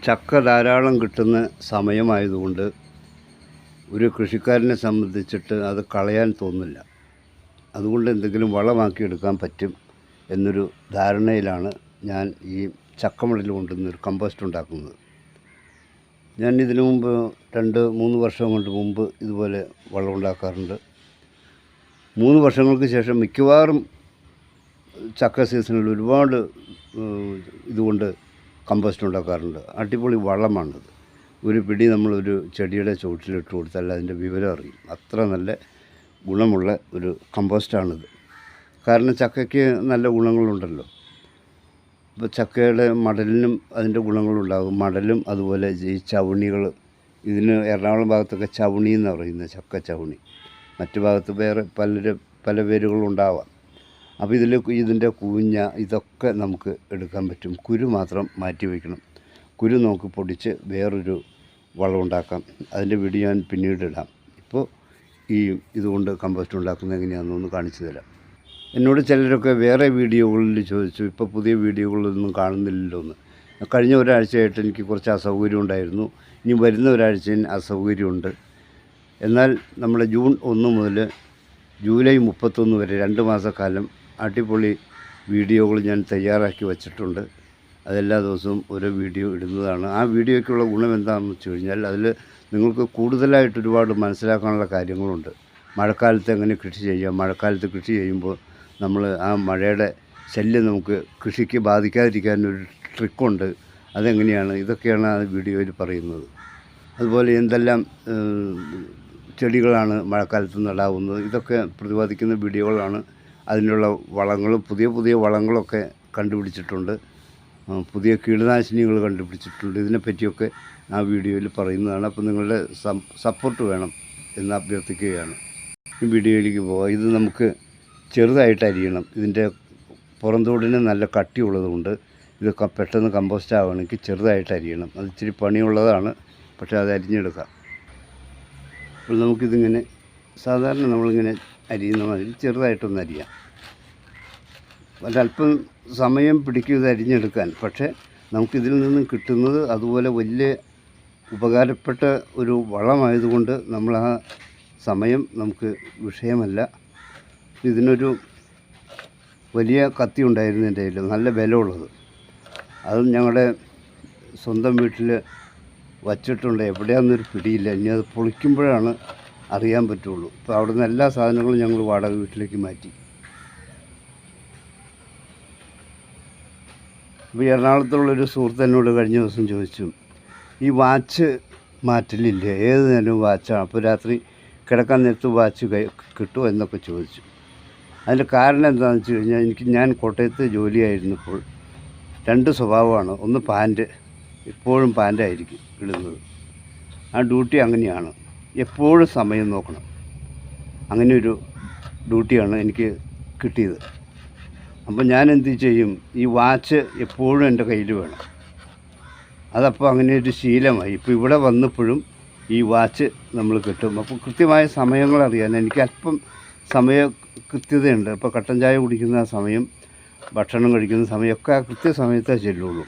ചക്ക ധാരാളം കിട്ടുന്ന സമയമായതുകൊണ്ട് ഒരു കൃഷിക്കാരനെ സംബന്ധിച്ചിട്ട് അത് കളയാൻ തോന്നില്ല. അതുകൊണ്ട് എന്തെങ്കിലും വളമാക്കിയെടുക്കാൻ പറ്റും എന്നൊരു ധാരണയിലാണ് ഞാൻ ഈ ചക്കമടൽ കൊണ്ടുവന്നൊരു കമ്പോസ്റ്റ് ഉണ്ടാക്കുന്നത്. ഞാൻ ഇതിനു മുമ്പ് 2-3 വർഷം മുമ്പ് ഇതുപോലെ വളം ഉണ്ടാക്കാറുണ്ട്. 3 വർഷങ്ങൾക്ക് ശേഷം മിക്കവാറും ചക്ക സീസണിൽ ഒരുപാട് ഇതുകൊണ്ട് കമ്പോസ്റ്റ് ഉണ്ടാക്കാറുണ്ട്. അടിപൊളി വളമാണത്. ഒരു പിടി നമ്മളൊരു ചെടിയുടെ ചുവട്ടിലിട്ട് കൊടുത്താൽ അതിൻ്റെ വിവരം അറിയും. അത്ര നല്ല ഗുണമുള്ള ഒരു കമ്പോസ്റ്റാണിത്. കാരണം ചക്കയ്ക്ക് നല്ല ഗുണങ്ങളുണ്ടല്ലോ. ഇപ്പോൾ ചക്കയുടെ മടലിനും അതിൻ്റെ ഗുണങ്ങളുണ്ടാകും. മടലും അതുപോലെ ഈ ചവണികൾ, ഇതിന് എറണാകുളം ഭാഗത്തൊക്കെ ചവണി എന്നാണ് പറയുന്നത്, ചക്ക ചവണി. മറ്റു ഭാഗത്ത് വേറെ പല പേരുകളുണ്ടാവാം. അപ്പോൾ ഇതിൻ്റെ കൂഞ്ഞ ഇതൊക്കെ നമുക്ക് എടുക്കാൻ പറ്റും. കുരു മാത്രം മാറ്റി വയ്ക്കണം. കുരു നമുക്ക് പൊടിച്ച് വേറൊരു വളം ഉണ്ടാക്കാം. അതിൻ്റെ വീഡിയോ ഞാൻ പിന്നീട് ഇടാം. ഇപ്പോൾ ഇതുകൊണ്ട് കമ്പോസ്റ്റ് ഉണ്ടാക്കുന്നത് എങ്ങനെയാണെന്നൊന്ന് കാണിച്ചു തരാം. എന്നോട് ചിലരൊക്കെ വേറെ വീഡിയോകളിൽ ചോദിച്ചു, ഇപ്പോൾ പുതിയ വീഡിയോകളൊന്നും കാണുന്നില്ലല്ലോ എന്ന്. കഴിഞ്ഞ ഒരാഴ്ചയായിട്ട് എനിക്ക് കുറച്ച് അസൗകര്യം ഉണ്ടായിരുന്നു. ഇനി വരുന്ന ഒരാഴ്ചയും അസൗകര്യമുണ്ട്. എന്നാൽ നമ്മുടെ ജൂൺ 1 മുതൽ ജൂലൈ 31 വരെ 2 മാസക്കാലം അടിപൊളി വീഡിയോകൾ ഞാൻ തയ്യാറാക്കി വച്ചിട്ടുണ്ട്. അതെല്ലാ ദിവസവും ഓരോ വീഡിയോ ഇടുന്നതാണ്. ആ വീഡിയോയ്ക്കുള്ള ഗുണം എന്താണെന്ന് വെച്ച് കഴിഞ്ഞാൽ അതിൽ നിങ്ങൾക്ക് കൂടുതലായിട്ട് ഒരുപാട് മനസ്സിലാക്കാനുള്ള കാര്യങ്ങളുണ്ട്. മഴക്കാലത്ത് എങ്ങനെ കൃഷി ചെയ്യാം, മഴക്കാലത്ത് കൃഷി ചെയ്യുമ്പോൾ നമ്മൾ ആ മഴയുടെ ശല്യം നമുക്ക് കൃഷിക്ക് ബാധിക്കാതിരിക്കാനൊരു ട്രിക്കുണ്ട്. അതെങ്ങനെയാണ്, ഇതൊക്കെയാണ് ആ വീഡിയോയിൽ പറയുന്നത്. അതുപോലെ എന്തെല്ലാം ചെടികളാണ് മഴക്കാലത്ത് നടാവുന്നത്, ഇതൊക്കെ പ്രതിപാദിക്കുന്ന വീഡിയോകളാണ്. അതിനുള്ള വളങ്ങളും പുതിയ വളങ്ങളൊക്കെ കണ്ടുപിടിച്ചിട്ടുണ്ട്. പുതിയ കീടനാശിനികൾ കണ്ടുപിടിച്ചിട്ടുണ്ട്. ഇതിനെപ്പറ്റിയൊക്കെ ആ വീഡിയോയിൽ പറയുന്നതാണ്. അപ്പോൾ നിങ്ങളുടെ സപ്പോർട്ട് വേണം എന്ന് അഭ്യർത്ഥിക്കുകയാണ്. ഈ വീഡിയോയിലേക്ക് പോകാം. ഇത് നമുക്ക് ചെറുതായിട്ട് അരിയണം. ഇതിൻ്റെ പുറന്തോടിന് നല്ല കട്ടിയുള്ളതുകൊണ്ട് ഇത് പെട്ടെന്ന് കമ്പോസ്റ്റ് ആവുകയാണെങ്കിൽ ചെറുതായിട്ട് അരിയണം. അത് ഇച്ചിരി പണിയുള്ളതാണ്, പക്ഷേ അത് അരിഞ്ഞെടുക്കാം. അപ്പോൾ നമുക്കിതിങ്ങനെ സാധാരണ നമ്മളിങ്ങനെ അരിയുന്ന മാതിരി ചെറുതായിട്ടൊന്ന് അരിയാം. ഒരല്പം സമയം പിടിക്കും ഇത് അരിഞ്ഞെടുക്കാൻ. പക്ഷേ നമുക്കിതിൽ നിന്നും കിട്ടുന്നത് അതുപോലെ വലിയ ഉപകാരപ്പെട്ട ഒരു വളമായതുകൊണ്ട് നമ്മൾ ആ സമയം നമുക്ക് വിഷയമല്ല. ഇതിനൊരു വലിയ കത്തി ഉണ്ടായിരുന്നു എൻ്റെ കയ്യിൽ, നല്ല ബലമുള്ളത്. അതും ഞങ്ങളുടെ സ്വന്തം വീട്ടിൽ വച്ചിട്ടുണ്ട്. എവിടെയാണെന്നൊരു പിടിയില്ല. ഇനി അത് പൊളിക്കുമ്പോഴാണ് അറിയാൻ പറ്റുള്ളൂ. ഇപ്പോൾ അവിടെ നിന്ന് എല്ലാ സാധനങ്ങളും ഞങ്ങൾ വാടക വീട്ടിലേക്ക് മാറ്റി. ഇപ്പോൾ എറണാകുളത്തുള്ളൊരു സുഹൃത്ത് എന്നോട് കഴിഞ്ഞ ദിവസം ചോദിച്ചു, ഈ വാച്ച് മാറ്റലില്ലേ, ഏത് നേരവും വാച്ചാണ്, അപ്പോൾ രാത്രി കിടക്കാൻ നേരത്ത് വാച്ച് കിട്ടുമോ എന്നൊക്കെ ചോദിച്ചു. അതിൻ്റെ കാരണം എന്താണെന്ന് വെച്ച് കഴിഞ്ഞാൽ ഞാൻ കോട്ടയത്ത് ജോലിയായിരുന്നപ്പോൾ 2 സ്വഭാവമാണ്. ഒന്ന് പാൻറ്റ്, എപ്പോഴും പാൻറ്റായിരിക്കും ഇടുന്നത്. ആ ഡ്യൂട്ടി അങ്ങനെയാണ്, എപ്പോഴും സമയം നോക്കണം. അങ്ങനെയൊരു ഡ്യൂട്ടിയാണ് എനിക്ക് കിട്ടിയത്. അപ്പം ഞാൻ എന്ത് ചെയ്യും, ഈ വാച്ച് എപ്പോഴും എൻ്റെ കയ്യിൽ വേണം. അതപ്പോൾ അങ്ങനെ ഒരു ശീലമായി. ഇപ്പോൾ ഇവിടെ വന്നപ്പോഴും ഈ വാച്ച് നമ്മൾ കിട്ടും. അപ്പോൾ കൃത്യമായ സമയങ്ങൾ അറിയാൻ എനിക്ക് അല്പം സമയ കൃത്യതയുണ്ട്. അപ്പോൾ കട്ടൻ ചായ കുടിക്കുന്ന സമയം, ഭക്ഷണം കഴിക്കുന്ന സമയമൊക്കെ ആ കൃത്യസമയത്തേ ചെല്ലുള്ളൂ.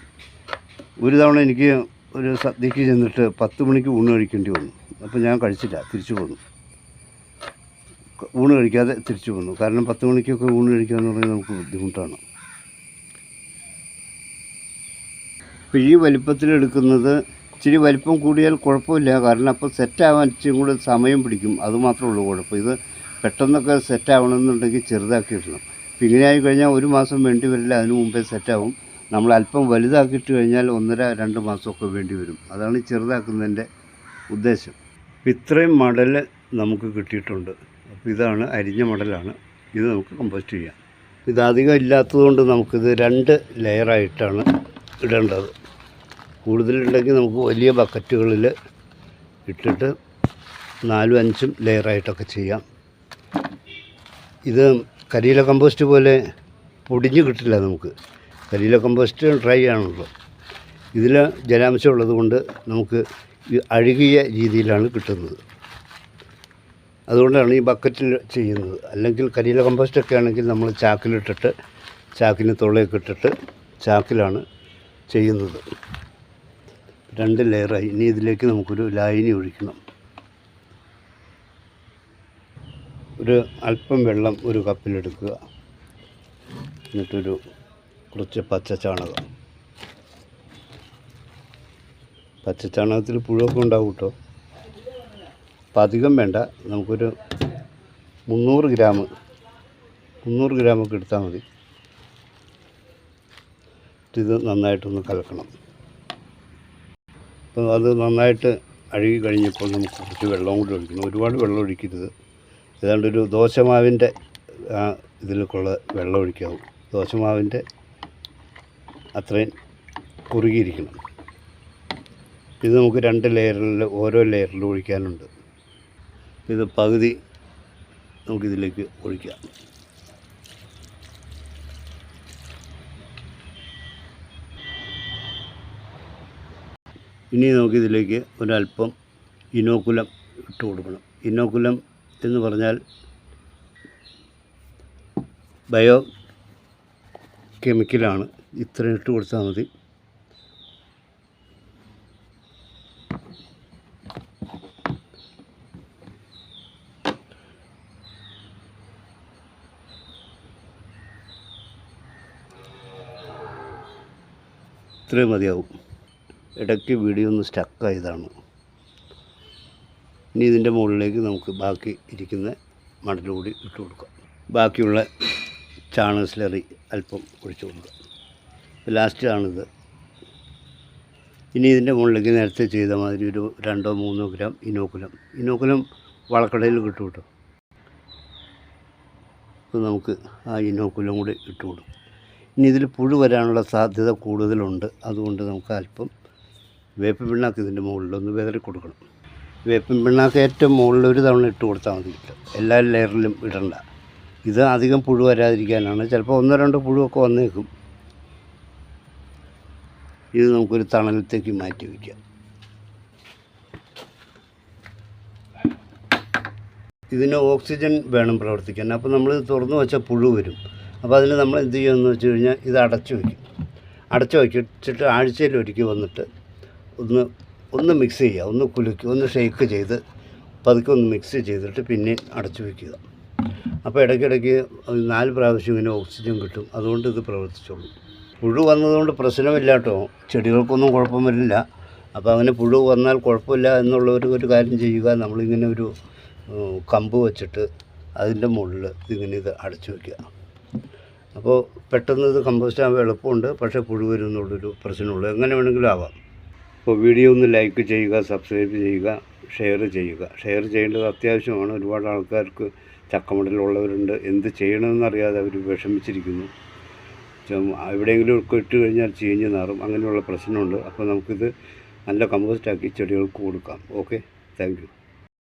ഒരു തവണ എനിക്ക് ഒരു സദ്യക്ക് ചെന്നിട്ട് 10 മണിക്ക് ഊണ് കഴിക്കേണ്ടി വന്നു. അപ്പോൾ ഞാൻ കഴിച്ചില്ല, തിരിച്ചു പോന്നു. ഊണ് കഴിക്കാതെ തിരിച്ചു പോന്നു. കാരണം 10 മണിക്കൊക്കെ ഊണ് കഴിക്കുക എന്ന് പറഞ്ഞാൽ നമുക്ക് ബുദ്ധിമുട്ടാണ്. ഇപ്പോൾ ഈ വലിപ്പത്തിലെടുക്കുന്നത് ഇച്ചിരി വലിപ്പം കൂടിയാൽ കുഴപ്പമില്ല. കാരണം അപ്പോൾ സെറ്റാവാൻ ഇച്ചിരി കൂടെ സമയം പിടിക്കും, അതുമാത്രമേ ഉള്ളൂ കുഴപ്പം. ഇത് പെട്ടെന്നൊക്കെ സെറ്റാവണമെന്നുണ്ടെങ്കിൽ ചെറുതാക്കി ഇടണം. അപ്പോൾ ഇങ്ങനെയായി കഴിഞ്ഞാൽ 1 മാസം വേണ്ടി വരില്ല, അതിന് മുമ്പേ സെറ്റാവും. നമ്മൾ അല്പം വലുതാക്കിയിട്ട് കഴിഞ്ഞാൽ 1.5-2 മാസമൊക്കെ വേണ്ടി വരും. അതാണ് ചെറുതാക്കുന്നതിൻ്റെ ഉദ്ദേശം. ഇത്രയും മടൽ നമുക്ക് കിട്ടിയിട്ടുണ്ട്. അപ്പോൾ ഇതാണ് അരിഞ്ഞ മടലാണ്. ഇത് നമുക്ക് കമ്പോസ്റ്റ് ചെയ്യാം. ഇതധികം ഇല്ലാത്തതുകൊണ്ട് നമുക്കിത് 2 ലെയറായിട്ടാണ് ഇടേണ്ടത്. കൂടുതലുണ്ടെങ്കിൽ നമുക്ക് വലിയ ബക്കറ്റുകളിൽ ഇട്ടിട്ട് 4-5 ലെയറായിട്ടൊക്കെ ചെയ്യാം. ഇത് കരിയില കമ്പോസ്റ്റ് പോലെ പൊടിഞ്ഞ് കിട്ടില്ല നമുക്ക്. കരിയില കമ്പോസ്റ്റ് ഡ്രൈ ആണല്ലോ. ഇതിൽ ജലാംശം ഉള്ളത് കൊണ്ട് നമുക്ക് അഴുകിയ രീതിയിലാണ് കിട്ടുന്നത്. അതുകൊണ്ടാണ് ഈ ബക്കറ്റിൽ ചെയ്യുന്നത്. അല്ലെങ്കിൽ കരിയില കമ്പോസ്റ്റൊക്കെ ആണെങ്കിൽ നമ്മൾ ചാക്കിലിട്ടിട്ട്, ചാക്കിന് തുളയൊക്കെ ഇട്ടിട്ട് ചാക്കിലാണ് ചെയ്യുന്നത്. 2 ലെയറായി. ഇനി ഇതിലേക്ക് നമുക്കൊരു ലായനി ഒഴിക്കണം. ഒരു അല്പം വെള്ളം ഒരു കപ്പിലെടുക്കുക. എന്നിട്ടൊരു കുറച്ച് പച്ചച്ചാണകം. പച്ചച്ചാണകത്തിൽ പുഴുവൊക്കെ ഉണ്ടാവും കേട്ടോ. അപ്പം അധികം വേണ്ട, നമുക്കൊരു 300 ഗ്രാമൊക്കെ എടുത്താൽ മതി. ഇത് നന്നായിട്ടൊന്ന് കലക്കണം. അപ്പോൾ അത് നന്നായിട്ട് അഴുകി കഴിഞ്ഞപ്പോൾ നമുക്ക് കുറച്ച് വെള്ളം കൂടി ഒഴിക്കണം. ഒരുപാട് വെള്ളം ഒഴിക്കരുത്. ഏതാണ്ട് ഒരു ദോശമാവിൻ്റെ ഇതിലേക്കുള്ള വെള്ളം ഒഴിക്കാവും. ദോശമാവിൻ്റെ അത്രയും കുറുകിയിരിക്കണം. ഇത് നമുക്ക് 2 ലെയറിൽ ഓരോ ലെയറിലും ഒഴിക്കാനുണ്ട്. ഇത് പകുതി നമുക്കിതിലേക്ക് ഒഴിക്കാം. ഇനി നമുക്കിതിലേക്ക് ഒരല്പം ഇനോക്കുലം ഇട്ട് കൊടുക്കണം. ഇനോക്കുലം എന്ന് പറഞ്ഞാൽ ബയോ കെമിക്കലാണ്. ഇത്രയും ഇട്ട് കൊടുത്താൽ മതി. ഇത്രയും മതിയാവും. ഇടയ്ക്ക് വീഡിയോ ഒന്ന് സ്റ്റക്കായതാണ്. ഇനി ഇതിൻ്റെ മുകളിലേക്ക് നമുക്ക് ബാക്കി ഇരിക്കുന്ന മടൽ കൂടി ഇട്ട് കൊടുക്കാം. ബാക്കിയുള്ള ചാണക സ്ലറി അല്പം ഒഴിച്ചു കൊടുക്കുക. ലാസ്റ്റാണിത്. ഇനി ഇതിൻ്റെ മുകളിലേക്ക് നേരത്തെ ചെയ്ത മാതിരി ഒരു 2-3 ഗ്രാം ഇനോക്കുലം വളക്കടയിൽ കിട്ടും കേട്ടോ. അപ്പോൾ നമുക്ക് ആ ഇനോക്കുലം കൂടി ഇട്ട് കൊടുക്കും. ഇനി ഇതിൽ പുഴു വരാനുള്ള സാധ്യത കൂടുതലുണ്ട്. അതുകൊണ്ട് നമുക്ക് അല്പം വേപ്പിൻ പിണ്ണാക്ക് ഇതിൻ്റെ മുകളിലൊന്ന് വിതറി കൊടുക്കണം. വേപ്പിൻ പിണ്ണാക്ക് ഏറ്റവും മുകളിൽ ഒരു തവണ ഇട്ട് കൊടുത്താൽ മതി. എല്ലാ ലെയറിലും ഇടണ്ട. ഇത് അധികം പുഴു വരാതിരിക്കാനാണ്. ചിലപ്പോൾ 1-2 പുഴുവൊക്കെ വന്നേക്കും. ഇത് നമുക്കൊരു തണലത്തേക്ക് മാറ്റി വയ്ക്കാം. ഇതിന് ഓക്സിജൻ വേണം പ്രവർത്തിക്കാൻ. അപ്പോൾ നമ്മൾ തുറന്നു വെച്ചാൽ പുഴു വരും. അപ്പോൾ അതിന് നമ്മൾ എന്ത് ചെയ്യുമെന്ന് വെച്ച് കഴിഞ്ഞാൽ ഇത് അടച്ചു വയ്ച്ചിട്ട് ആഴ്ചയിലൊരിക്കൽ വന്നിട്ട് ഒന്ന് മിക്സ് ചെയ്യുക, ഒന്ന് കുലുക്കി, ഒന്ന് ഷെയ്ക്ക് ചെയ്ത് പതുക്കെ ഒന്ന് മിക്സ് ചെയ്തിട്ട് പിന്നെ അടച്ചു വയ്ക്കുക. അപ്പോൾ ഇടയ്ക്കിടയ്ക്ക് 4 പ്രാവശ്യം ഇങ്ങനെ ഓക്സിജൻ കിട്ടും. അതുകൊണ്ട് ഇത് പ്രവർത്തിച്ചോളൂ. പുഴു വന്നതുകൊണ്ട് പ്രശ്നമില്ല കേട്ടോ. ചെടികൾക്കൊന്നും കുഴപ്പം വരില്ല. അപ്പോൾ അങ്ങനെ പുഴു വന്നാൽ കുഴപ്പമില്ല ഒരു കാര്യം ചെയ്യുക. നമ്മളിങ്ങനെ ഒരു കമ്പ് വെച്ചിട്ട് അതിൻ്റെ മുകളിൽ ഇത് അടച്ചു വയ്ക്കുക. അപ്പോൾ പെട്ടെന്ന് ഇത് കമ്പോസ്റ്റ് ആവാൻ എളുപ്പമുണ്ട്. പക്ഷേ പുഴു വരുമെന്നുള്ളൊരു പ്രശ്നമുള്ളൂ. എങ്ങനെ വേണമെങ്കിലും ആവാം. അപ്പോൾ വീഡിയോ ഒന്ന് ലൈക്ക് ചെയ്യുക, സബ്സ്ക്രൈബ് ചെയ്യുക, ഷെയർ ചെയ്യുക. ഷെയർ ചെയ്യേണ്ടത് അത്യാവശ്യമാണ്. ഒരുപാട് ആൾക്കാർക്ക് ചക്കമടലുള്ളവരുണ്ട്. എന്ത് ചെയ്യണമെന്നറിയാതെ അവർ വിഷമിച്ചിരിക്കുന്നു. എവിടെയെങ്കിലും ഒക്കെ ഇട്ട് കഴിഞ്ഞാൽ ചീഞ്ഞ് നാറും. അങ്ങനെയുള്ള പ്രശ്നമുണ്ട്. അപ്പോൾ നമുക്കിത് നല്ല കമ്പോസ്റ്റാക്കി ചെടികൾക്ക് കൊടുക്കാം. Okay, thank you.